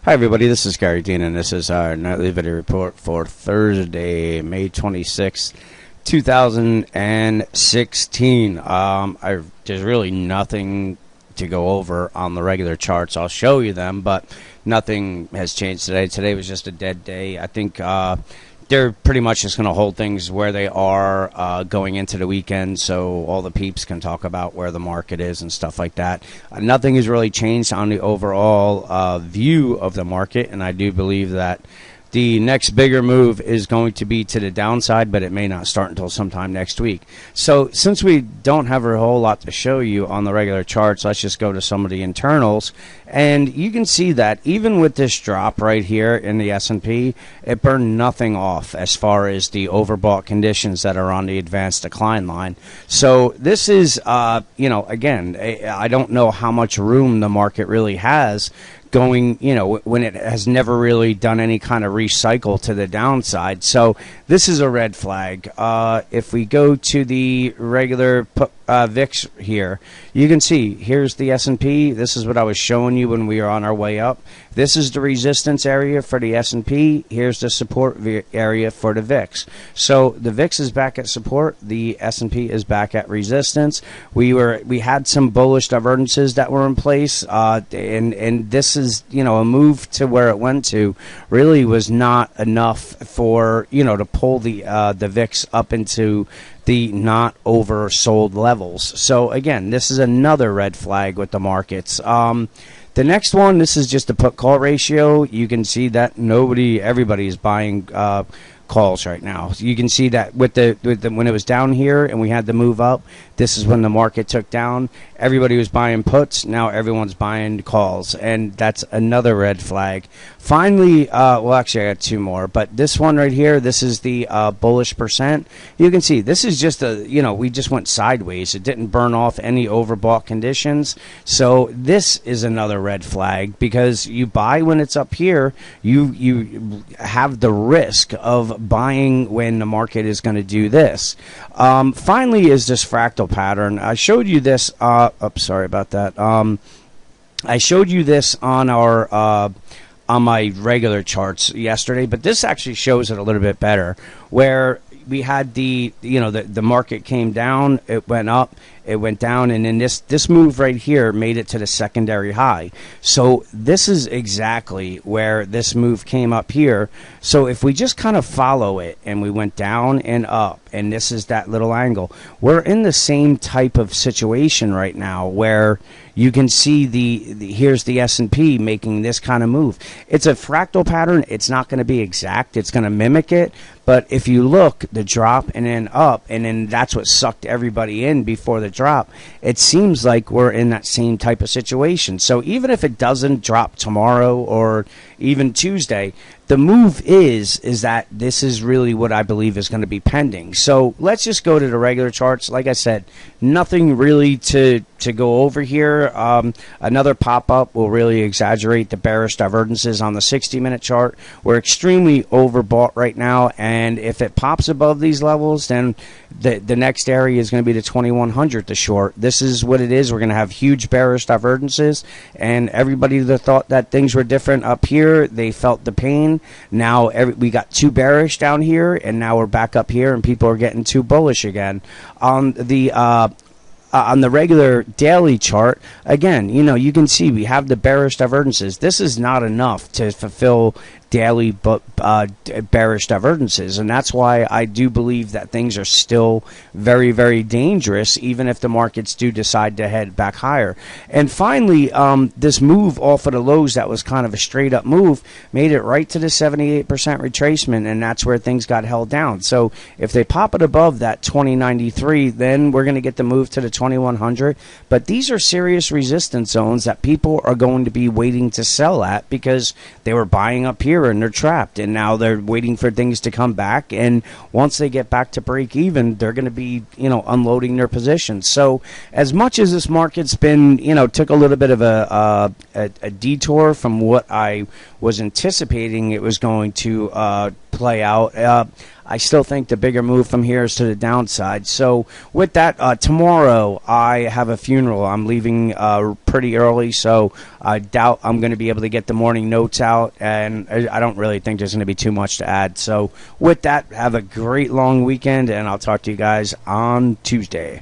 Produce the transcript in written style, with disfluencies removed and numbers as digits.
Hi, everybody. This is Gary Dean, and this is our nightly video report for Thursday, May 26th, 2016. There's really nothing to go over on the regular charts. I'll show you them, but nothing has changed today. Today was just a dead day. I think they're pretty much just going to hold things where they are going into the weekend, so all the peeps can talk about where the market is and stuff like that. Nothing has really changed on the overall view of the market, and I do believe that the next bigger move is going to be to the downside, but it may not start until sometime next week. So since we don't have a whole lot to show you on the regular charts, let's just go to some of the internals. And you can see that even with this drop right here in the S&P, it burned nothing off as far as the overbought conditions that are on the advanced decline line. So this is, again, I don't know how much room the market really has going, when it has never really done any kind of recycle to the downside. So this is a red flag. If we go to the regular VIX here, you can see here's the S&P. This is what I was showing you when we were on our way up. This is the resistance area for the S&P. Here's the support area for the VIX. So the VIX is back at support. The S&P is back at resistance. We had some bullish divergences that were in place, and this is a move to where it went to really was not enough for to pull the VIX up into the not oversold levels. So again, this is another red flag with the markets. The next one, this is just the put call ratio. You can see that everybody is buying calls right now. So you can see that with the when it was down here and we had the move up, this is when the market took down. Everybody was buying puts. Now everyone's buying calls, and that's another red flag. Finally, actually I got two more, but this one right here, this is the bullish percent. You can see this is just we just went sideways. It didn't burn off any overbought conditions. So this is another red flag, because you buy when it's up here, you have the risk of buying when the market is going to do this. Finally is this fractal pattern. I showed you this. Sorry about that. I showed you this on our on my regular charts yesterday, but this actually shows it a little bit better, where we had the market came down, it went up, it went down, and then this move right here made it to the secondary high. So this is exactly where this move came up here. So if we just kind of follow it and we went down and up, and this is that little angle, we're in the same type of situation right now where you can see here's the S&P making this kind of move. It's a fractal pattern. It's not going to be exact. It's going to mimic it. But if you look, the drop and then up, and then that's what sucked everybody in before the drop. It seems like we're in that same type of situation. So even if it doesn't drop tomorrow or even Tuesday, the move is that this is really what I believe is going to be pending. So let's just go to the regular charts. Like I said, nothing really to go over here. Another pop-up will really exaggerate the bearish divergences on the 60-minute chart. We're extremely overbought right now, and if it pops above these levels, then the next area is going to be the 2100, the short. This is what it is. We're going to have huge bearish divergences, and everybody that thought that things were different up here, they felt the pain. Now we got too bearish down here, and now we're back up here, and people are getting too bullish again. On the regular daily chart, again, you can see we have the bearish divergences. This is not enough to fulfill daily bearish divergences, and that's why I do believe that things are still very, very dangerous, even if the markets do decide to head back higher. And finally, this move off of the lows that was kind of a straight up move made it right to the 78% retracement, and that's where things got held down. So if they pop it above that 2093, then we're going to get the move to the 2100. But these are serious resistance zones that people are going to be waiting to sell at, because they were buying up here and they're trapped, and now they're waiting for things to come back, and once they get back to break even, they're going to be unloading their positions. So as much as this market's been took a little bit of a detour from what I was anticipating it was going to play out. I still think the bigger move from here is to the downside. So with that, tomorrow I have a funeral. I'm leaving pretty early, so I doubt I'm going to be able to get the morning notes out, and I don't really think there's going to be too much to add. So with that, have a great long weekend, and I'll talk to you guys on Tuesday.